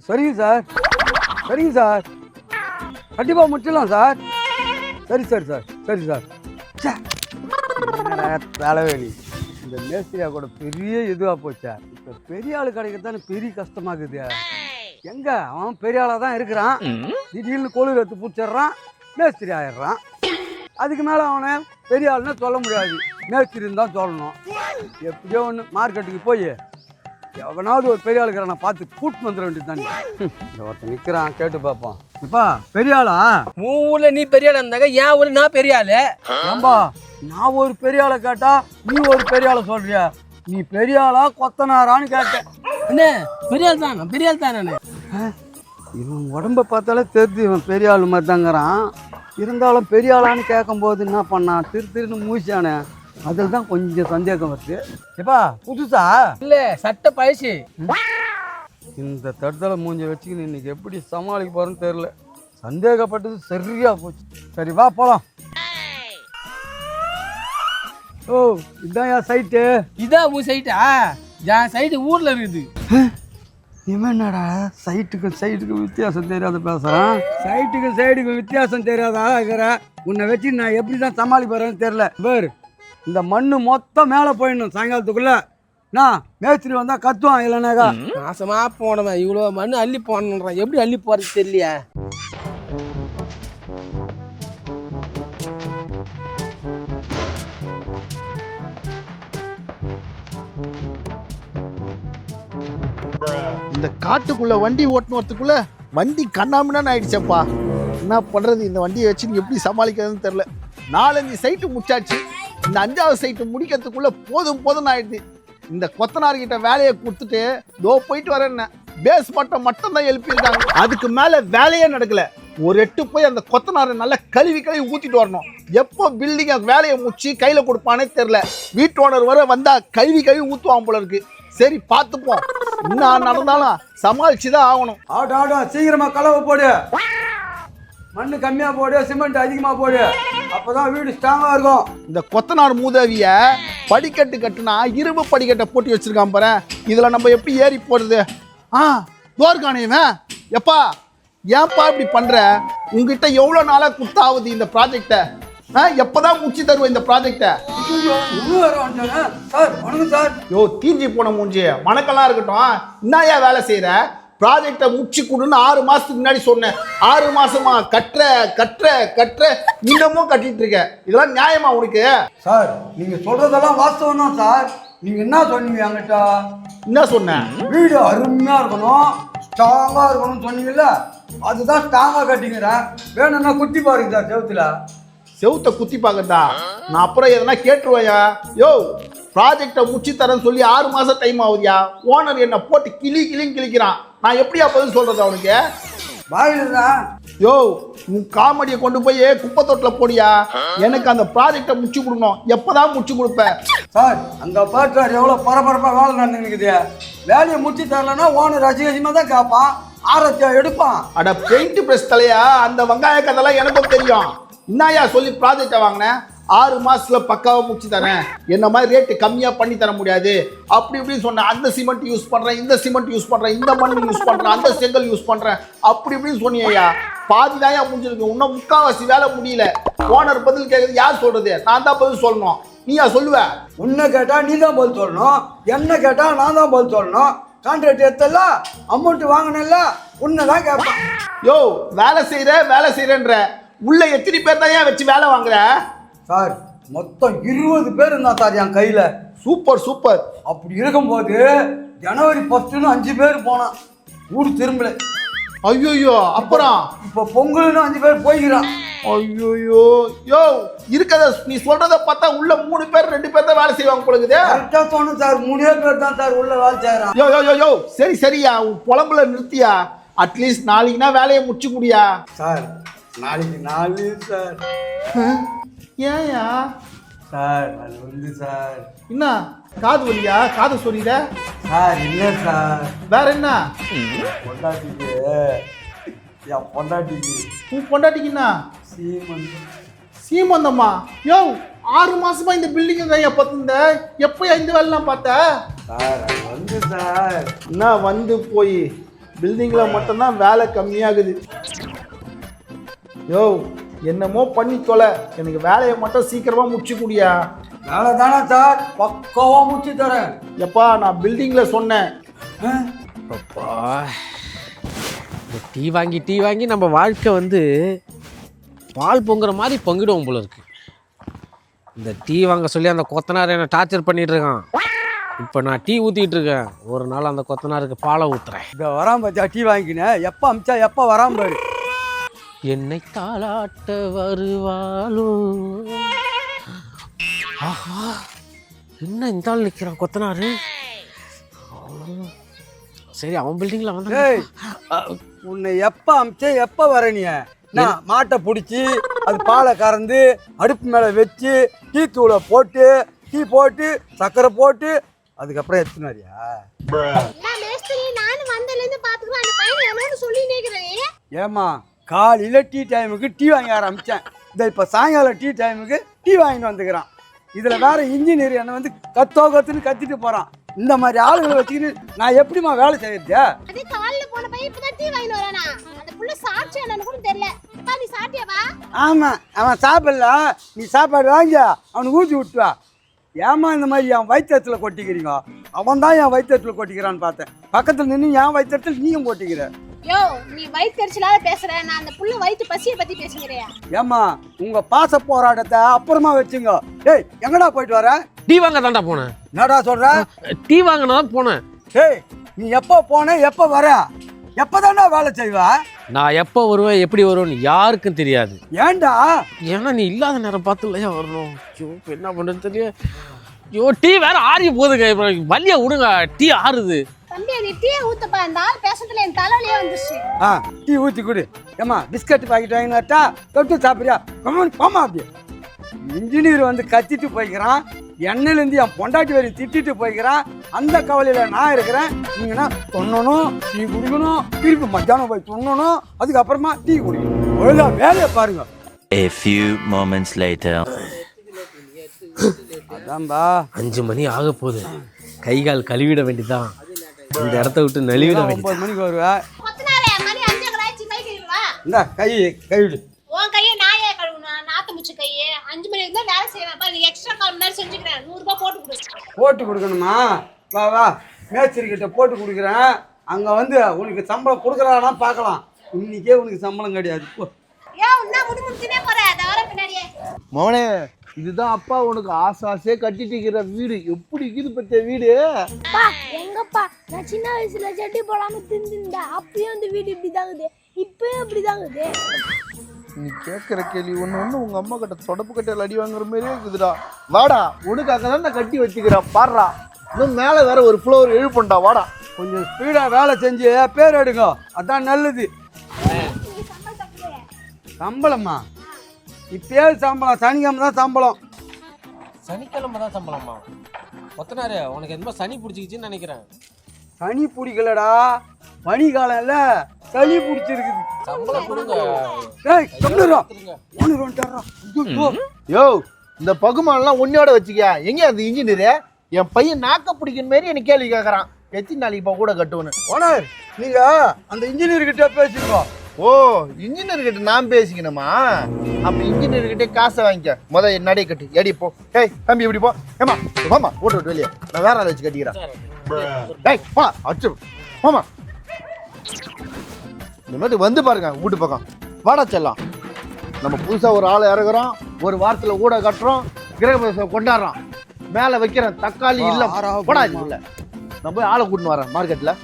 சரிங்க சார், சரிங்க சார், கண்டிப்பாக முடிச்சிடலாம் சார். சரி சரி சார், சரி சார். தலைவலி இந்த மேஸ்திரியா கூட பெரிய இதுவாக போச்சா. இப்போ பெரிய ஆள் கிடைக்கிறதானே பெரிய கஷ்டமாகுது. எங்க அவன் பெரிய ஆளாக தான் இருக்கிறான், திடீர்னு கொழு எடுத்து பிடிச்சிட்றான், மேஸ்திரி ஆயிடுறான். அதுக்கு மேலே அவனை பெரிய ஆளுன்னு சொல்ல முடியாது, மேஸ்திரின்னு தான் சொல்லணும். எப்படியோ ஒன்று மார்க்கெட்டுக்கு போய் எவனாவது ஒரு பெரிய ஆளுக்கிற நான் பார்த்து கூட்டு வந்துட வேண்டியது தானே. இந்த ஒருத்தன் நிற்கிறான், கேட்டு பார்ப்போம். இப்பா பெரிய ஆளா? உன் ஊர்ல நீ பெரிய ஆளா இருந்தாங்க, என் ஊர்ல நான் பெரிய ஆளு. ஏம்பா நான் ஒரு பெரிய ஆளை கேட்டா நீ ஒரு பெரிய ஆளை சொல்றியா? நீ பெரிய ஆளா கொத்தனாரான்னு கேட்டேன். என்ன பெரிய ஆள் தான், பெரிய ஆள் தான் நானு. இவன் உடம்ப பார்த்தாலே தெரிஞ்சு இவன் பெரிய ஆள் மாதிரி தாங்கிறான். இருந்தாலும் பெரிய ஆளான்னு கேட்கும்போது என்ன பண்ணான், திருன்னு மூச்சானே. அதில் தான் கொஞ்சம் சந்தேகம் வருது. எப்பா புதுசா இல்ல சட்டை பழசு. இந்த தடுதலை மூஞ்சி வச்சுக்கின்னு இன்னைக்கு எப்படி சமாளிக்க போறேன்னு தெரியல. சந்தேகப்பட்டது சரியா போச்சு. சரி வா போலாம். ஓ இதுதான் என் சைட்டு. இதான் உன் சைட்டா? என் சைட்டு ஊர்ல இருக்குது. இவன் என்னடா சைட்டுக்கும் சைட்டுக்கும் வித்தியாசம் தெரியாத பேசுறான். சைட்டுக்கும் சைடுக்கும் வித்தியாசம் தெரியாத ஆளா இருக்கிற. உன்னை வச்சு நான் எப்படி தான் சமாளிப்பறேன்னு தெரியல. வேறு இந்த மண்ணு மொத்தம் மேலே போயிடணும் சாயங்காலத்துக்குள்ள. நான் மேஸ்திரி வந்தா கத்துவான், இல்லைனாக்கா நாசமா போனவன் இவ்வளோ மண்ணு அள்ளி போனன்றான். எப்படி அள்ளி போறது தெரியலையா? இந்த காட்டுக்குள்ள வண்டி ஓட்டணுறதுக்குள்ள வண்டி கண்ணாமண்ணான்னு ஆயிடுச்சப்பா. என்ன பண்றது, இந்த வண்டியை வச்சு எப்படி சமாளிக்கிறதுன்னு தெரியல. 4-5 சைட்டு முடிச்சாச்சு. இந்த 5வது சைட்டு முடிக்கிறதுக்குள்ள போதும் ஆயிடுது. இந்த கொத்தனார்கிட்ட வேலையை கொடுத்துட்டு போயிட்டு வரேன்னு பேஸ் மட்டம் மட்டும் தான் எழுப்பியிருக்காங்க. அதுக்கு மேல வேலையே நடக்கல. ஒரு எட்டு போய் அந்த கொத்தனாரை நல்லா கழுவி ஊத்திட்டு வரணும். எப்போ பில்டிங் வேலையை முடிச்சு கையில கொடுப்பானே தெரியல. வீட்டு ஓனர் வர வந்தா கழுவி ஊத்துவான் போல இருக்கு. சரி பார்த்துப்போம், என்ன நடந்தாலும் சமாளிச்சுதான் ஆகணும். ஆட்டம் சீக்கிரமா கலவை போடு, மண்ணு கம்மியா போடு, சிமெண்ட் அதிகமா போடு, அப்பதான் வீடு ஸ்ட்ராங்கா இருக்கும். இந்த கொத்தனார் மூதவிய படிக்கட்டு கட்டுனா இரும்பு படிக்கட்டை போட்டு வச்சிருக்கான் பாரு. இதுல நம்ம எப்படி ஏறி போறது? தோர்கானேவன் எப்பா ஏன்பா இப்படி பண்ற? உங்ககிட்ட எவ்வளவு நாளா குத்தாவுது இந்த ப்ராஜெக்ட? எப்பதான் முடிச்சு தருவோம் இந்த ப்ராஜெக்ட? யோ தீஞ்சி போன மூஞ்சி மணக்கெல்லாம் இருக்கட்டும், என்னையா வேலை செய்யற? ப்ராஜெக்டை முடிச்சு கொடுன்னு 6 மாசத்துக்கு முன்னாடி சொன்னேன். 6 மாசமா கட்டுற இன்னமும் கட்டிட்டு இருக்க. இதெல்லாம் நியாயமா உனக்கு? சார் நீங்க சொல்றதெல்லாம் வாஸ்தவம் தான் சார். நீங்க என்ன சொன்னீங்க என்கிட்ட? என்ன சொன்னேன்? வீடு அருமையா இருக்கணும், ஸ்ட்ராங்கா இருக்கணும்னு சொன்னீங்கல்ல, அதுதான் ஸ்ட்ராங்கா கட்டிக்கிறேன். வேணும்னா குத்தி பாருங்க சார், செவுத்த குத்தி பார்க்கறதா? நான் அப்புறம் எதனா கேட்டுருவையா? யோ ப்ராஜெக்டை முடிச்சு தரேன்னு சொல்லி 6 மாசம் டைம் ஆகுதியா? ஓனர் என்ன போட்டு கிளிக்கிறான். நான் எப்படியா பதில் சொல்றது அவனுக்கு? வாயில்தான். யோ உன் காமெடியை கொண்டு போய் குப்பை தொட்டில் போடியா. எனக்கு அந்த ப்ராஜெக்டை முடிச்சு கொடுக்கணும். எப்பதான் முடிச்சு கொடுப்பேன்? சார் அங்க பாரு சார், எவ்வளவு பரபரப்பா வேலை நடந்துக்குது. வேலையை முடிச்சு தரலன்னா ஓனர் அசிங்கமா தான் கேட்பான், ஆரத்தியா எடுப்பான். அட பெயிண்ட் பிரஸ் தலையா, அந்த வெங்காய கதெல்லாம் எனக்கும் தெரியும். என்னையா சொல்லி ப்ராஜெக்டை வாங்கினேன்? 6 மாசத்துல பக்காவா முடிச்சு தரேன், என்ன மாதிரி ரேட்டு கம்மியா பண்ணி தர முடியாது அப்படி இப்படின்னு சொன்னேன். அந்த சிமெண்ட் யூஸ் பண்றேன், இந்த சிமெண்ட் யூஸ் பண்றேன், இந்த மண் யூஸ் பண்றேன், அந்த செங்கல் யூஸ் பண்றேன் அப்படி இப்படின்னு சொன்னியா. பாதி தான் முடிஞ்சிருக்கு, இன்னும் முக்காவாசி வேலை முடியல. ஓனர் பதில் கேட்கறது யார் சொல்றது? நான் தான் பதில் சொல்லணும். நீயா சொல்லுவ? உன்னை கேட்டா நீ தான் பதில் சொல்லணும், என்ன கேட்டா நான் தான் பதில் சொல்லணும். கான்ட்ராக்ட் எடுத்தல, அமௌண்ட் வாங்கினல, உன்னை தான் கேட்பான். யோ வேலை செய்யறேன்ற உள்ள எத்தனை பேர் தான் ஏன் வச்சு வேலை வாங்குற? சார் மொத்தம் 20 பேர் இருந்தா சார் என் கையில. சூப்பர். அப்படி இருக்கும்போது ஜனவரி 1 5 பேர் போனான், ஊடு திரும்பல. ஐயோ அப்புறம் இப்ப பொங்கல்னு 5 பேர் போய்கிறான். ஐயோ யோ இருக்கத நீ சொல்றத பார்த்தா உள்ள 3 பேர் 2 பேர் தான் வேலை செய்வாங்க போல இருக்குது. கரெக்டா சொன்ன சார், 3 பேர் தான் சார் உள்ள வேலை செய்யறான். யோ சரியா உன் புலம்புல நிறுத்தியா. அட்லீஸ்ட் நாளைக்குனா வேலையை முடிச்சு குடியா. சார் நாளைக்கு 4 சார். ஏயா சார் அது வந்து சார் என்ன காது வலியா? காது சொல்லிட சார். இல்லை சார். வேற என்ன? பொண்டாட்டிக்கு என் பொண்டாட்டிக்கு. உன் பொண்டாட்டிக்குன்னா சீமந்தம். யோ 6 மாசமா இந்த பில்டிங் கையா பார்த்துருந்த, எப்பயா இந்த வேலைலாம் பார்த்த? சார் அது வந்து சார் என்ன வந்து போய் பில்டிங்கில் மட்டும்தான் வேலை கம்மியாகுது. யோ என்னமோ பண்ணி தொலை, எனக்கு வேலையை மட்டும் சீக்கிரமாக முடிச்சு குடியா. வேலை தானே சார், பக்காவா முடிச்சு தரேன். எப்பா நான் பில்டிங்கில் சொன்னேன். அப்பா இந்த டீ வாங்கி நம்ம வாழ்க்கை வந்து பால் பொங்குற மாதிரி பொங்கிடுவோம் போல இருக்கு. இந்த டீ வாங்க சொல்லி அந்த கொத்தனார் என்னை டார்ச்சர் பண்ணிட்டு இருக்கான். இப்போ நான் டீ ஊற்றிட்டு இருக்கேன். ஒரு நாள் அந்த கொத்தனாருக்கு பாலை ஊற்றுறேன். இந்த வராம பாத்தியா டீ வாங்கிக்கினேன், எப்போ அமிச்சா எப்போ வராம பாரு. என்னை தாளாட்ட வருவாளோ. ஆஹா என்ன இந்த ஆள் நிற்கிறான் கொத்தனாரு. சரி அவன் பில்டிங்கில் வந்து ஏய், உன்னை எப்போ அமிச்சா எப்போ வர நீ? நான் மாட்டை பிடிச்சி அது பாலை கறந்து அடுப்பு மேலே வச்சு டீ தூளை போட்டு டீ போட்டு சர்க்கரை போட்டு அதுக்கப்புறம் எடுத்துனாரியா? ஏமா காலையில் டீ டைமுக்கு டீ வாங்கி ஆரம்பித்தேன், இந்த இப்போ சாயங்காலம் டீ டைமுக்கு டீ வாங்கிட்டு வந்துக்கிறான். இதில் வேற இன்ஜினியர் என்னை வந்து கத்துன்னு கத்திட்டு போகிறான். இந்த மாதிரி ஆளுங்களை வச்சுக்கிட்டு நான் எப்படிமா வேலை செய்யறது? ஆமா அவன் சாப்பிடல, நீ சாப்பாடு வாங்கி அவனுக்கு ஊற்றி விட்டுவா. ஏமா இந்த மாதிரி என் வயிற்றுல கொட்டிக்கிறீங்க? அவன் தான் என் வயிற்றுல கொட்டிக்கிறான்னு பார்த்தேன். பக்கத்தில் நின்று என் வயிற்றுல நீயும் கொட்டிக்கிற. யோ நீ வயிற்றுச்சலால பேசுற, நான் அந்த புள்ள வயிற்று பசியை பத்தி பேசுகிறேன். ஏமா உங்க பாச போராட்டத்தை அப்புறமா வச்சுங்க. டேய் எங்கடா போயிட்டு வர? டீ வாங்க தாண்டா போனேன். என்னடா சொல்ற? டீ வாங்கினா தான் போனேன். டேய் நீ எப்போ போன எப்போ வர? எப்போதாண்டா வேலை செய்வா? நான் எப்போ வருவேன் எப்படி வருவேன்னு யாருக்கும் தெரியாது. ஏன்டா? ஏன்னா நீ இல்லாத நேரம் பார்த்து இல்லையா வரணும். ஐயோ இப்போ என்ன பண்ணுறது தெரியல. ஐயோ டீ வேற ஆறி போகுதுங்க. இப்போ வலியா விடுங்க, டீ ஆறுது. தம்பி நீ டீ ஊத்தப்பா, இந்த ஆள் பேசுறதுல என் தலைவலியே வந்துருச்சு. டீ ஊற்றி கொடு. ஏமா பிஸ்கட் பாக்கெட் வாங்கினாட்டா தொட்டு சாப்பிட்றியா? போமா அப்படியே. இன்ஜினியர் வந்து கத்திட்டு போய்க்கிறான், எண்ணெயிலேருந்து என் பொண்டாட்டி வரி திட்டிட்டு போய்க்கிறான். அந்த கவலையில் நான் இருக்கிறேன். நீங்கன்னா தொண்ணணும், டீ குடிக்கணும், திருப்பி மத்தியானம் போய் தொண்ணணும், அதுக்கப்புறமா டீ குடிக்கணும். ஒழுங்கா வேலையை பாருங்க. A few moments later. அதான்பா 5 மணி ஆக போகுது. கை கால் கழுவிட வேண்டியதான். இந்த இடத்த விட்டு நழுவிட 9 மணிக்கு வருவேன். கொத்தனாரே மணி 5 ஆயிடுச்சு, கை கழுவா. இந்த கைவிடு. உன் கையை நாயே கழுவுனா, நாத்து முச்சு கையே. 5 மணி இருந்தா வேலை செய்வேன் பாரு. நீ எக்ஸ்ட்ரா 1/4 மணி நேரம் செஞ்சுக்கிறேன். 100 ரூபாய் போட்டு கொடு. போட்டு கொடுக்கணுமா? வா வா மேஸ்திரிக்கிட்ட போட்டு கொடுக்குறேன். அங்கே வந்து உனக்கு சம்பளம் கொடுக்குறானா பார்க்கலாம். இன்னைக்கே உனக்கு சம்பளம் கிடையாது. போ. ஏன் உன்ன முடிமுடிச்சுனே போற? அத வர பின்னாடியே. மோனே இதுதான் அப்பா உனக்கு ஆசையே கட்டிட்டு இருக்கிற வீடு. எப்படி இருக்குது பத்திய வீடு? எங்கப்பா நான் சின்ன வயசுல சட்டி போடாம தின்னுட்டேன். அப்பயும் அந்த வீடு இப்படி தாங்குது, இப்பயும் இப்படி தாங்குது. நீ கேட்குற கேள்வி ஒன்று உங்க அம்மா கிட்ட தொடப்பு கட்டையில் அடி வாங்குற மாதிரியே இருக்குதுடா. வாடா உனக்காக தான் நான் கட்டி வச்சுக்கிறேன். பாடுறா இன்னும் மேலே வேற ஒரு ஃப்ளோர் எழுப்பண்டா. வாடா கொஞ்சம் ஸ்பீடாக வேலை செஞ்சு பேர் எடுங்க, அதான் நல்லது. சம்பளம்மா இப்பயே சம்பளம், சனிக்கிழமை தான் சம்பளம். சனிக்கிழமை தான் சம்பளமா? கொத்தனாரு உனக்கு எந்த சனி பிடிச்சிக்கிச்சின்னு நினைக்கிறேன். சனி பிடிக்கலடா, பனிக்காலம் இல்லை, சளி பிடிச்சிருக்குது. சம்பளம் கொடுங்க. ஏய் கம்மிடுறோம். யோ இந்த பகுமானெல்லாம் உன்னையோட வச்சுக்கியா? எங்கே அந்த இன்ஜினியரு என் பையன் நாக்க பிடிக்கிற மாரி எனக்கு கேள்வி கேட்குறான். எத்தனை நாளைக்கு இப்போ கூட கட்டுவேன்னு. ஓனர் நீங்க அந்த இன்ஜினியர் கிட்ட பேசிக்கோ. ஓ இன்ஜினியர் கிட்ட நான் பேசிக்கணுமா? அப்ப இன்ஜினியர் கிட்டே காசை வாங்கிக்க. முதல் நடை கட்டு எடி போ. ஏய் தம்பி இப்படி போ. ஏமா போமா ஓட்டு விட்டு வெளியே, நான் வேற ஆள் வச்சு கட்டிக்கிறேன். டேய் போ அச்சு போமா. இந்த மாதிரி வந்து பாருங்க வீட்டு பக்கம். வாடா செல்லாம். நம்ம புதுசாக ஒரு ஆளை இறங்குறோம், ஒரு வாரத்தில் ஊட கட்டுறோம், கிரகப்பிரவேசம் கொண்டாடுறோம், மேலே வைக்கிறேன் தக்காளி இல்லை போடா இதுக்குள்ள. நான் போய் ஆளை கூட்டின்னு வரேன் மார்க்கெட்டில்.